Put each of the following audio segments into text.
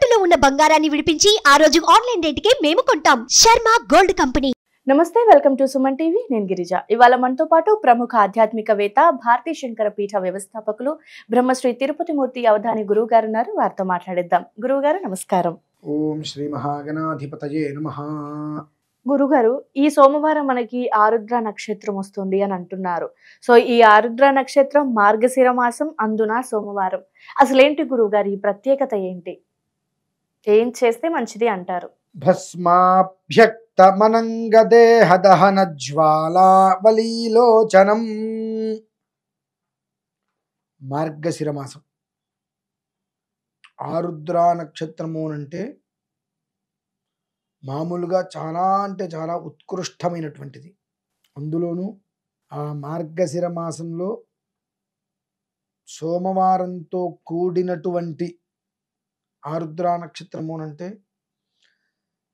తాకట్టులో ఉన్న బంగారాన్ని విడిపించి ఆ రోజు ఆన్లైన్ రేటుకే మేము కొంటాం. Sharma gold company. నమస్తే, వెల్కమ్ టు సుమన్ టీవీ. నేను గిరిజ. ఇవాళ మనతో పాటు ప్రముఖ ఆధ్యాత్మికవేత్త, భారతీ శంకర పీఠ వ్యవస్థాపకులు బ్రహ్మశ్రీ తిరుపతి మూర్తి అవధాని గురువు గారు ఉన్నారు. వారితో మాట్లాడిద్దాం. గురువు గారు నమస్కారం. ఓం శ్రీ మహాగణాధిపతయే నమః. గురుగారు, ఈ సోమవారం మనకి ఆరుద్ర నక్షత్రం వస్తుంది అని అంటున్నారు. సో ఈ ఆరుద్ర నక్షత్రం మార్గశిర మాసం, అందున సోమవారం. అసలేంటి గురువుగారు, ఈ ప్రత్యేకత ఏంటి? ఏం చేస్తే మంచిది అంటారు? భస్మాభ్యక్త మనంగదేహ దహన జ్వాలావలీలోచనం. మార్గశిర మాసం ఆరుద్ర నక్షత్రము అంటే మామూలుగా చాలా అంటే చాలా ఉత్కృష్టమైనటువంటిది. అందులోనూ ఆ మార్గశిర మాసంలో సోమవారంతో కూడినటువంటి ఆరుద్ర నక్షత్రము అంటే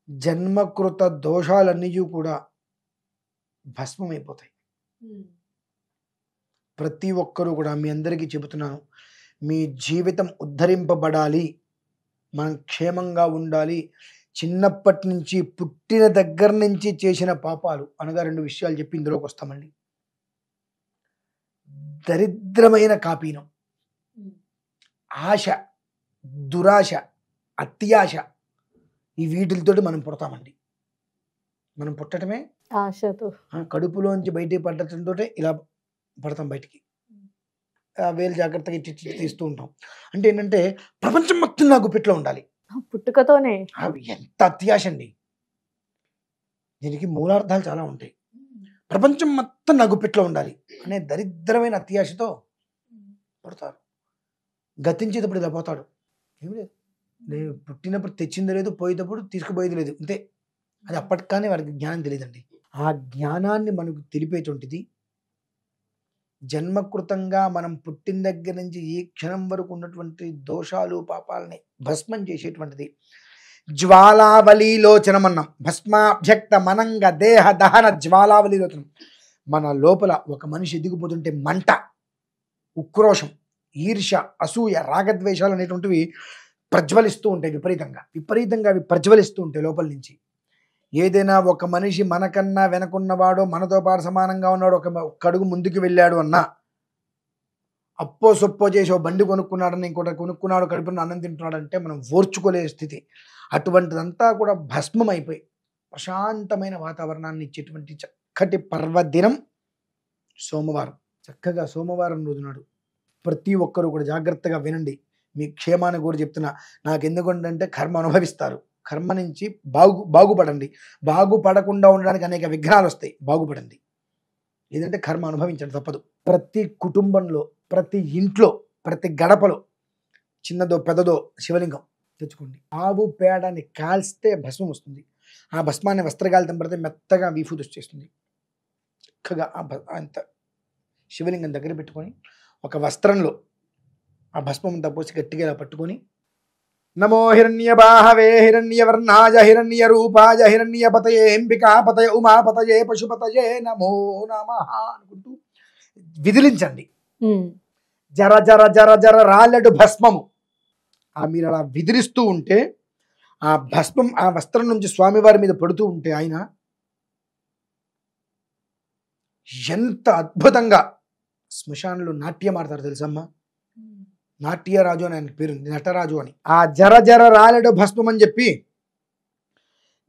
జన్మకృత దోషాలన్నీ కూడా భస్మమైపోతాయి. ప్రతి ఒక్కరూ కూడా మీ అందరికీ చెబుతున్నాను, మీ జీవితం ఉద్ధరింపబడాలి, మనం క్షేమంగా ఉండాలి. చిన్నప్పటి నుంచి పుట్టిన దగ్గర నుంచి చేసిన పాపాలు అనగా రెండు విషయాలు చెప్పి ఇందులోకి వస్తామండి. దరిద్రమైన కాపీనం, ఆశ, దురాశ, అత్యాశ, ఈ వీటితోటి మనం పుడతామండి. మనం పుట్టడమే ఆశతో, కడుపులోంచి బయటికి పడటంతో ఇలా పడతాం బయటికి. వేలు జాగ్రత్తగా ఇచ్చి తీస్తూ ఉంటాం. అంటే ఏంటంటే ప్రపంచం మొత్తం నా గుప్పిట్లో ఉండాలి. పుట్టుకతోనే ఎంత అత్యాశ అండి. దీనికి మూలార్థాలు చాలా ఉంటాయి. ప్రపంచం మొత్తం నా గుప్పిట్లో ఉండాలి అనే దరిద్రమైన అత్యాశతో పుడతారు. గతించేటప్పుడు ఇలా పోతాడు. ఏమి లేదు, నేను పుట్టినప్పుడు తెచ్చింది లేదు, పోయేటప్పుడు తీసుకుపోయేది లేదు, అంతే. అది అప్పటికానే వారికి జ్ఞానం తెలియదండి. ఆ జ్ఞానాన్ని మనకు తెలిపేటువంటిది జన్మకృతంగా మనం పుట్టిన దగ్గర నుంచి ఈ క్షణం వరకు ఉన్నటువంటి దోషాలు పాపాలని భస్మం చేసేటువంటిది జ్వాలావలీలోచనం అన్నాం. భస్మాభ్యక్త మనంగ దేహ దహన జ్వాలావలీలోచనం. మన లోపల ఒక మనిషి ఎదిగిపోతుంటే మంట, ఉక్రోషం, ఈర్ష్య, అసూయ, రాగద్వేషాలు అనేటువంటివి ప్రజ్వలిస్తూ ఉంటాయి. విపరీతంగా అవి ప్రజ్వలిస్తూ ఉంటాయి లోపల నుంచి. ఏదైనా ఒక మనిషి మనకన్నా వెనకున్నవాడో, మనతో పాటు సమానంగా ఉన్నాడు, ఒక అడుగు ముందుకు వెళ్ళాడు అన్నా, అప్పో సొప్పో చేసి ఓ బండి కొనుక్కున్నాడని ఇంకోటి కొనుక్కున్నాడు, కడుపున అన్నం తింటున్నాడు అంటే మనం ఓర్చుకోలే స్థితి. అటువంటిదంతా కూడా భస్మం అయిపోయి ప్రశాంతమైన వాతావరణాన్ని ఇచ్చేటువంటి చక్కటి పర్వదినం సోమవారం. చక్కగా సోమవారం రోజు నాడు ప్రతి ఒక్కరూ కూడా జాగ్రత్తగా వినండి. మీ క్షేమాన్ని కూడా చెప్తున్నా. నాకు ఎందుకంటే కర్మ అనుభవిస్తారు. కర్మ నుంచి బాగుపడండి. బాగుపడకుండా ఉండడానికి అనేక విఘ్నాలు వస్తాయి. బాగుపడండి. ఏదంటే కర్మ అనుభవించండి, తప్పదు. ప్రతి కుటుంబంలో, ప్రతి ఇంట్లో, ప్రతి గడపలో చిన్నదో పెద్దదో శివలింగం తెచ్చుకోండి. ఆవు పేడని కాల్స్తే భస్మం వస్తుంది. ఆ భస్మాన్ని వస్త్రగాలితం పడితే మెత్తగా విభూతి వచ్చేస్తుంది. చక్కగా అంత శివలింగం దగ్గర పెట్టుకొని ఒక వస్త్రంలో ఆ భస్మం అంతా పోసి గట్టిగా ఇలా పట్టుకొని నమో హిరణ్యబాహవే హిరణ్యవర్ణాయ హిరణ్యరూపాయ హిరణ్యపతయే అంబికాపతయ ఉమాపతయే పశుపతయే నమో నమః అనుకుంటూ విదిలించండి. జర జర జర జర రాళ్ళడు భస్మము. మీరు అలా విదిలిస్తూ ఉంటే ఆ భస్మం ఆ వస్త్రం నుంచి స్వామివారి మీద పడుతూ ఉంటే ఆయన ఎంత అద్భుతంగా శ్మశానంలో నాట్యం ఆడతారు తెలుసమ్మా. నాట్యరాజు అని ఆయన పేరు, నటరాజు అని. ఆ జర జర రాలెడు భస్మం అని చెప్పి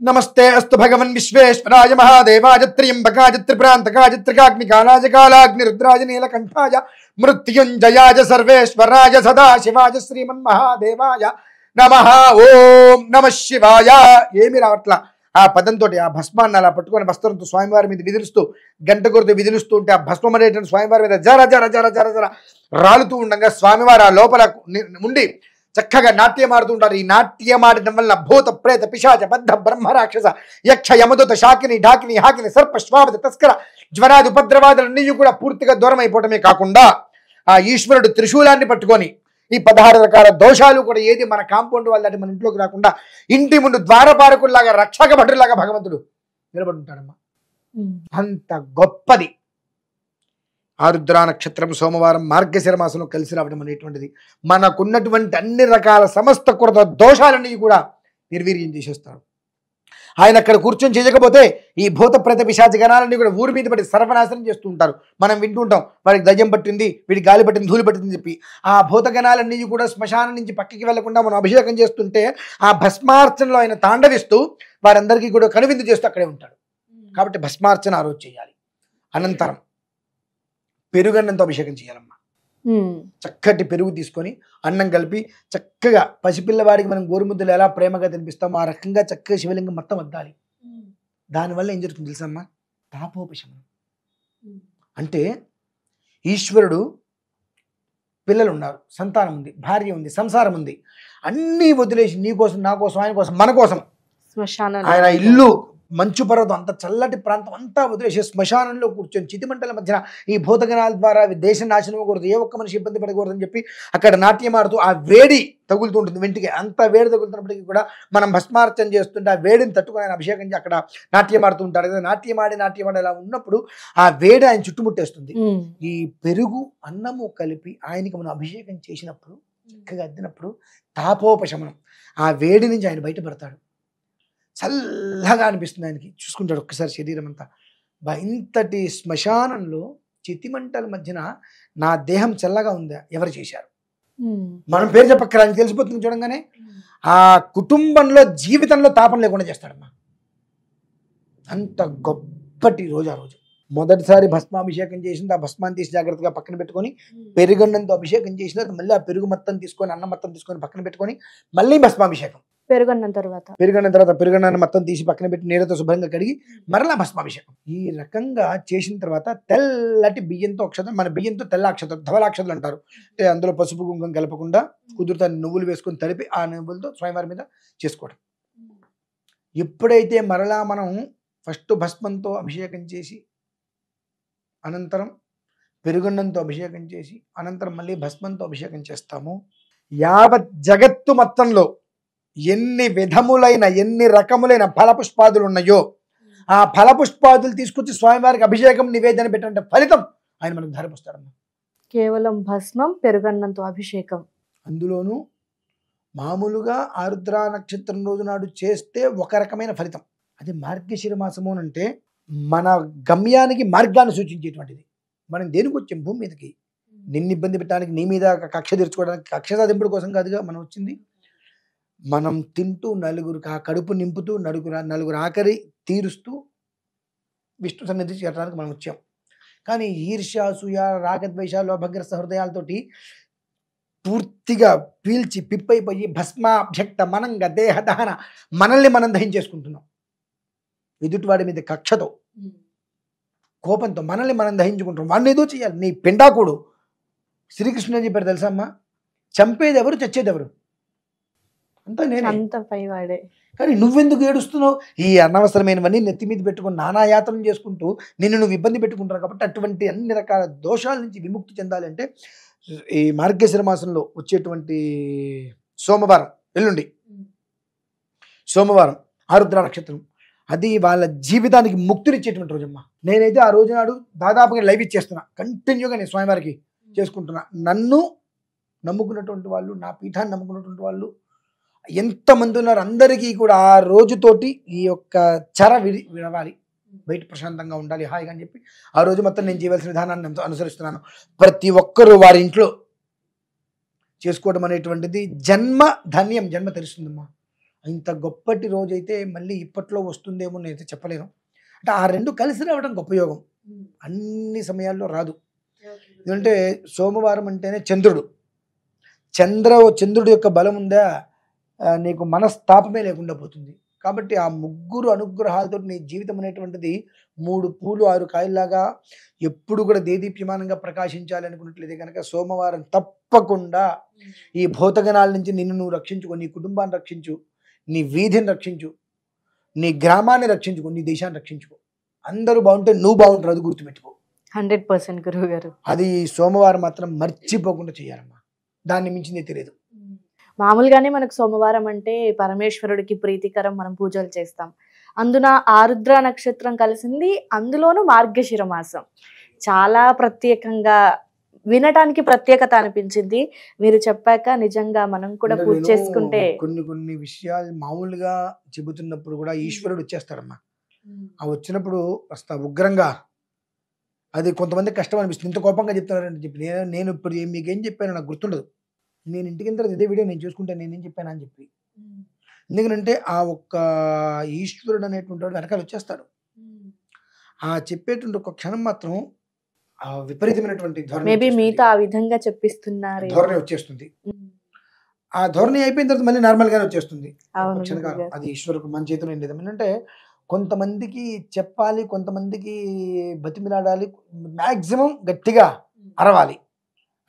నమస్తే అస్తు భగవన్ విశ్వేశ్వరాయ మహాదేవాయ త్ర్యంబకాయ త్రిప్రాంతకాయ త్రికాగ్నికాలాయ కాలాగ్ని రుద్రాయ నీలకంఠాయ మృత్యుంజయాయ సర్వేశ్వరాయ సదాశివాయ శ్రీమన్ మహాదేవాయ నమః. ఓం నమః శివాయ. ఏమి రావట్లా. ఆ పదంతో ఆ భస్మాన్ని అలా పట్టుకొని వస్త్రంతో స్వామివారి మీద విదిలిస్తూ, గంట కొడుతూ విదిలిస్తూ ఉంటే ఆ భస్మం అనేటువంటి స్వామివారి మీద జర జర జర జర జర రాలుతూ ఉండగా స్వామివారు ఆ లోపల ఉండి చక్కగా నాట్యమాడుతూ ఉంటారు. ఈ నాట్యమాడటం వల్ల భూత ప్రేత పిశాచ బద్ధ బ్రహ్మ రాక్షస యక్ష యమదూత శాకిని ఢాకిని హాకిని సర్ప శ్వావత తస్కర జ్వరాది ఉపద్రవాదులన్నీ కూడా పూర్తిగా దూరం అయిపోవటమే కాకుండా ఆ ఈశ్వరుడు త్రిశూలాన్ని పట్టుకొని ఈ 16 రకాల దోషాలు కూడా ఏది మన కాంపౌండ్ వాళ్ళంటే మన ఇంట్లోకి రాకుండా ఇంటి ముందు ద్వారపాలకుల్లాగా రక్షక భటులాగా భగవంతుడు నిలబడి ఉంటాడమ్మా. అంత గొప్పది ఆరుద్ర నక్షత్రం సోమవారం మార్గశిర మాసంలో కలిసి రావడం అనేటువంటిది మనకున్నటువంటి అన్ని రకాల సమస్త కొరత దోషాలన్నీ కూడా నిర్వీర్యం చేసేస్తాడు. ఆయన అక్కడ కూర్చొని చేయకపోతే ఈ భూత ప్రేత పిశాచ గణాలన్నీ కూడా ఊరి మీద పడి సర్వనాశనం చేస్తూ ఉంటారు. మనం వింటుంటాం, వాడికి దయ్యం పట్టింది, వీడికి గాలి పట్టింది, ధూళి పట్టిందని చెప్పి. ఆ భూత గణాలన్నీ కూడా శ్మశానం నుంచి పక్కకి వెళ్లకుండా మనం అభిషేకం చేస్తుంటే ఆ భస్మార్చనలో ఆయన తాండవిస్తూ వారందరికీ కూడా కనువిందు చేస్తూ అక్కడే ఉంటాడు. కాబట్టి భస్మార్చన ఆ రోజు చేయాలి. అనంతరం పెరుగన్నంతో అభిషేకం చేయాలమ్మా. చక్కటి పెరుగు తీసుకొని అన్నం కలిపి చక్కగా పసిపిల్లవాడికి మనం గోరుముద్దలు ఎలా ప్రేమగా తినిపిస్తామో ఆ రకంగా చక్కగా శివలింగం మొత్తం వద్దాలి. దానివల్ల ఏం జరుగుతుంది తెలుసమ్మా? పాపోపశమనం. అంటే ఈశ్వరుడు పిల్లలు ఉన్నారు, సంతానం ఉంది, భార్య ఉంది, సంసారం ఉంది, అన్నీ వదిలేసి నీ కోసం, నా కోసం, ఆయన కోసం, మన కోసం ఆయన ఇల్లు మంచు పర్వతం అంత చల్లటి ప్రాంతం అంతా వదిలేసి శ్మశానంలో కూర్చొని చితిమంటల మధ్యన ఈ భూతగణాల ద్వారా దేశం నాశనం అవ్వకూడదు, ఏ ఒక్క మనిషి ఇబ్బంది పడకూడదు అని చెప్పి అక్కడ నాట్యం ఆడుతూ ఆ వేడి తగులుతూ ఉంటుంది. వెంటికి అంత వేడి తగులుతున్నప్పటికీ కూడా మనం భస్మార్చన చేస్తుంటే ఆ వేడిని తట్టుకుని ఆయన అభిషేకం చేసి అక్కడ నాట్యం ఆడుతూ ఉంటాడు కదా. నాట్యం ఆడి అలా ఉన్నప్పుడు ఆ వేడి ఆయన చుట్టుముట్టేస్తుంది. ఈ పెరుగు అన్నము కలిపి ఆయనకి మనం అభిషేకం చేసినప్పుడు చక్కగా అద్దినప్పుడు తాపోపశమనం, ఆ వేడి నుంచి ఆయన బయటపడతాడు. చల్లగా అనిపిస్తుంది ఆయనకి. చూసుకుంటాడు ఒక్కసారి శరీరం అంతా. ఇంతటి శ్మశానంలో చితిమంటల మధ్యన నా దేహం చల్లగా ఉందా, ఎవరు చేశారు? మనం పేరు చెప్పక్కరా, ఆయనకి తెలిసిపోతుంది చూడంగానే. ఆ కుటుంబంలో జీవితంలో తాపం లేకుండా చేస్తాడమ్మా. అంత గొప్పటి రోజు ఆ రోజు. మొదటిసారి భస్మాభిషేకం చేసింది, ఆ భస్మాన్ని తీసి జాగ్రత్తగా పక్కన పెట్టుకొని పెరుగన్నంతో అభిషేకం చేసిన తర్వాత మళ్ళీ ఆ పెరుగు మొత్తం తీసుకొని అన్నం మొత్తం తీసుకొని పక్కన పెట్టుకొని మళ్ళీ భస్మాభిషేకం. పెరుగన్నం తర్వాత పెరుగన్నాన్ని మొత్తం తీసి పక్కన పెట్టి నీళ్ళతో శుభ్రంగా కడిగి మరలా భస్మాభిషేకం. ఈ రకంగా చేసిన తర్వాత తెల్లటి బియ్యంతో అక్షతం, మన బియ్యంతో తెల్ల అక్షతం, ధవలాక్షతలు అంటారు. అంటే అందులో పసుపు కుంకుమ కలపకుండా కుదురుతా నువ్వులు వేసుకొని తడిపి ఆ నువ్వులతో స్వయంవారి మీద చేసుకోవడం. ఎప్పుడైతే మరలా మనం ఫస్ట్ భస్మంతో అభిషేకం చేసి అనంతరం పెరుగన్నంతో అభిషేకం చేసి అనంతరం మళ్ళీ భస్మంతో అభిషేకం చేస్తాము, యావత్ జగత్తు మొత్తంలో ఎన్ని విధములైన ఎన్ని రకములైన ఫలపుష్పాదులు ఉన్నాయో ఆ ఫలపుష్పాదులు తీసుకొచ్చి స్వామివారికి అభిషేకం నివేదన పెట్టంటే ఫలితం ఆయన మనకు ధరపుస్తాడమ్మా. కేవలం భస్మం పెరుగన్నంతో అభిషేకం. అందులోనూ మామూలుగా ఆరుద్ర నక్షత్రం రోజు నాడు చేస్తే ఒక రకమైన ఫలితం. అది మార్గశిర మాసము అంటే మన గమ్యానికి మార్గాన్ని సూచించేటువంటిది. మనం దేనికి వచ్చాం భూమి మీదకి? నిన్ను ఇబ్బంది పెట్టడానికి, నీ మీద కక్ష తీర్చుకోవడానికి, కక్ష సాధింపుడు కోసం కాదుగా మనం వచ్చింది. మనం తింటూ నలుగురికి ఆ కడుపు నింపుతూ నలుగురు ఆఖరి తీరుస్తూ విష్ణు సన్నిధి చేరడానికి మనం వచ్చాం. కానీ ఈర్ష్య, అసూయ, రాగద్వేషాలు, లోభగ్రస్త హృదయాలతోటి పూర్తిగా పీల్చి పిప్పైపోయి భస్మాభ్యక్త మనంగా దేహ దహన మనల్ని మనం దహించేసుకుంటున్నాం. ఎదుటివాడి మీద కక్షతో, కోపంతో మనల్ని మనం దహించుకుంటున్నాం. వాడిని ఏదో చేయాలి. నీ పిండాకుడు శ్రీకృష్ణుడు అని చెప్పారు తెలుసమ్మా, చంపేది ఎవరు, చచ్చేది ఎవరు? అంతా నేను, అంత పైవాడే. కానీ నువ్వెందుకు ఏడుస్తున్నావు? ఈ అనవసరమైనవన్నీ నెత్తి మీద పెట్టుకుని నానా యాత్రలు చేసుకుంటూ నిన్ను నువ్వు ఇబ్బంది పెట్టుకుంటారు. కాబట్టి అటువంటి అన్ని రకాల దోషాల నుంచి విముక్తి చెందాలి అంటే ఈ మార్గశిర మాసంలో వచ్చేటువంటి సోమవారం, ఎల్లుండి సోమవారం ఆరుద్ర నక్షత్రం, అది వాళ్ళ జీవితానికి ముక్తినిచ్చేటువంటి రోజమ్మా. నేనైతే ఆ రోజు నాడు దాదాపుగా లైవ్ ఇచ్చేస్తున్నా, కంటిన్యూగా నేను స్వామివారికి చేసుకుంటున్నా. నన్ను నమ్ముకున్నటువంటి వాళ్ళు, నా పీఠాన్ని నమ్ముకున్నటువంటి వాళ్ళు ఎంతమంది ఉన్నారు, అందరికీ కూడా ఆ రోజుతోటి ఈ యొక్క చర విడవాలి, బయట ప్రశాంతంగా ఉండాలి, హాయిగా అని చెప్పి ఆ రోజు మొత్తం నేను చేయవలసిన విధానాన్ని అనుసరిస్తున్నాను. ప్రతి ఒక్కరూ వారి ఇంట్లో చేసుకోవడం అనేటువంటిది జన్మ ధన్యం, జన్మ తెలుస్తుందమ్మా. ఇంత గొప్పటి రోజు అయితే మళ్ళీ ఇప్పట్లో వస్తుందేమో నేనైతే చెప్పలేను. అంటే ఆ రెండు కలిసి రావడం గొప్ప యోగం, అన్ని సమయాల్లో రాదు. ఎందుకంటే సోమవారం అంటేనే చంద్రుడు, చంద్రుడి యొక్క బలం ఉందా నీకు మనస్తాపమే లేకుండా పోతుంది. కాబట్టి ఆ ముగ్గురు అనుగ్రహాలతో నీ జీవితం అనేటువంటిది 3 పూలు 6 కాయల్లాగా ఎప్పుడు కూడా దేదీప్యమానంగా ప్రకాశించాలి అనుకున్నట్లయితే కనుక సోమవారం తప్పకుండా ఈ భూతగణాల నుంచి నిన్ను నువ్వు రక్షించుకో, నీ కుటుంబాన్ని రక్షించు, నీ వీధిని రక్షించు, నీ గ్రామాన్ని రక్షించుకో, నీ దేశాన్ని రక్షించుకో. అందరూ బాగుంటే నువ్వు బాగుంటారు, అది గుర్తుపెట్టుకో. 100% గురువు గారు. అది సోమవారం మాత్రం మర్చిపోకుండా చేయాలమ్మా, దాన్ని మించింది తెలియదు. మామూలుగానే మనకు సోమవారం అంటే పరమేశ్వరుడికి ప్రీతికరం, మనం పూజలు చేస్తాం. అందున ఆరుద్ర నక్షత్రం కలిసింది, అందులోనూ మార్గశిర మాసం. చాలా ప్రత్యేకంగా వినటానికి ప్రత్యేకత అనిపించింది. మీరు చెప్పాక నిజంగా మనం కూడా అంటే పూజ నేను చేసుకుంటే కొన్ని విషయాలు మామూలుగా చెబుతున్నప్పుడు కూడా ఈశ్వరుడు వచ్చేస్తాడమ్మా. ఆ వచ్చినప్పుడు కాస్త ఉగ్రంగా అది కొంతమంది కష్టం అనిపిస్తుంది. ఇంత కోపంగా చెప్తున్నారని చెప్పి నేను ఇప్పుడు మీకేం చెప్పాను నాకు గుర్తుండదు. నేను ఇంటికి తర్వాత ఇదే వీడియో నేను చూసుకుంటాను నేనేం చెప్పాను అని చెప్పి. ఎందుకంటే ఆ ఒక్క ఈశ్వరుడు అనేటువంటి వాడు వెనకాల వచ్చేస్తాడు. ఆ చెప్పేటువంటి ఒక క్షణం మాత్రం ఆ విపరీతమైనటువంటి మేబీ మీతో ఆ విధంగా చెప్పిస్తున్నారు. ధోరణి వచ్చేస్తుంది. ఆ ధోరణి అయిపోయిన తర్వాత మళ్ళీ నార్మల్ గానే వచ్చేస్తుంది. అవును క్షణకాలం గురుగారు. అది ఈశ్వరుడు మన చేతిలో ఏం లేదు. ఏంటంటే కొంతమందికి చెప్పాలి, కొంతమందికి బతిమిలాడాలి, మాక్సిమం గట్టిగా అరవాలి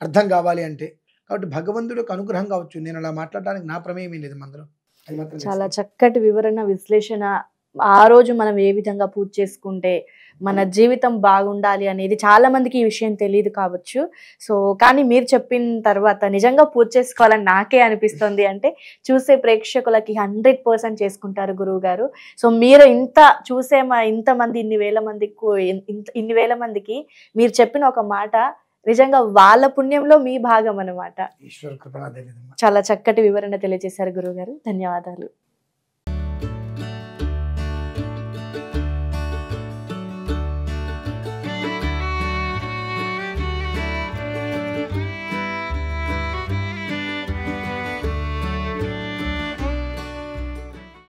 అర్థం కావాలి అంటే. కాబట్టి భగవంతుడి యొక్క అనుగ్రహం కావచ్చు. నేను అలా మాట్లాడడానికి నా ప్రమేయం ఏం లేదు అందులో. అది మాత్రం చాలా తెలుసు. చక్కటి వివరణ, విశ్లేషణ. ఆ రోజు మనం ఏ విధంగా పూజ చేసుకుంటే మన జీవితం బాగుండాలి అనేది చాలా మందికి ఈ విషయం తెలియదు కావచ్చు. సో కానీ మీరు చెప్పిన తర్వాత నిజంగా పూజ చేసుకోవాలని నాకే అనిపిస్తుంది. అంటే చూసే ప్రేక్షకులకి 100% చేసుకుంటారు గురువు గారు. సో మీరు ఇంత చూసే ఇంతమంది ఇన్ని వేల మందికి మీరు చెప్పిన ఒక మాట నిజంగా వాళ్ళ పుణ్యంలో మీ భాగం అన్నమాట. ఈశ్వర కృప అదే విధంగా. చాలా చక్కటి వివరణ తెలియజేశారు గురువు గారు. ధన్యవాదాలు.